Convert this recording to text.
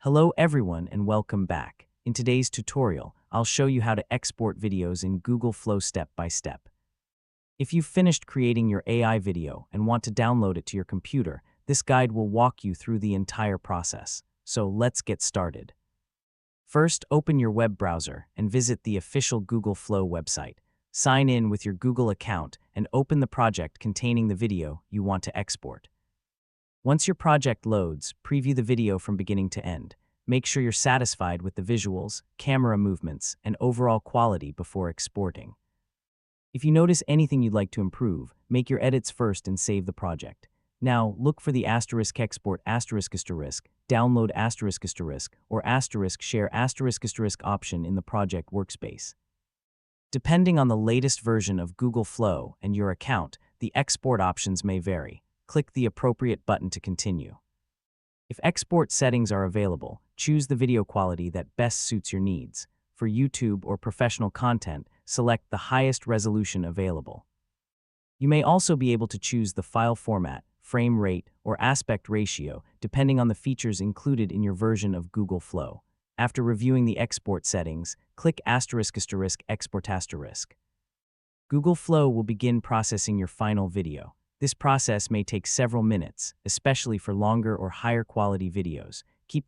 Hello everyone and welcome back. In today's tutorial, I'll show you how to export videos in Google Flow step by step. If you've finished creating your AI video and want to download it to your computer, this guide will walk you through the entire process. So let's get started. First, open your web browser and visit the official Google Flow website. Sign in with your Google account and open the project containing the video you want to export. Once your project loads, preview the video from beginning to end. Make sure you're satisfied with the visuals, camera movements, and overall quality before exporting. If you notice anything you'd like to improve, make your edits first and save the project. Now, look for the *export **, download **, or *share ** option in the project workspace. Depending on the latest version of Google Flow and your account, the export options may vary. Click the appropriate button to continue. If export settings are available, choose the video quality that best suits your needs. For YouTube or professional content, select the highest resolution available. You may also be able to choose the file format, frame rate, or aspect ratio, depending on the features included in your version of Google Flow. After reviewing the export settings, click **export**. Google Flow will begin processing your final video. This process may take several minutes, especially for longer or higher quality videos. Keep the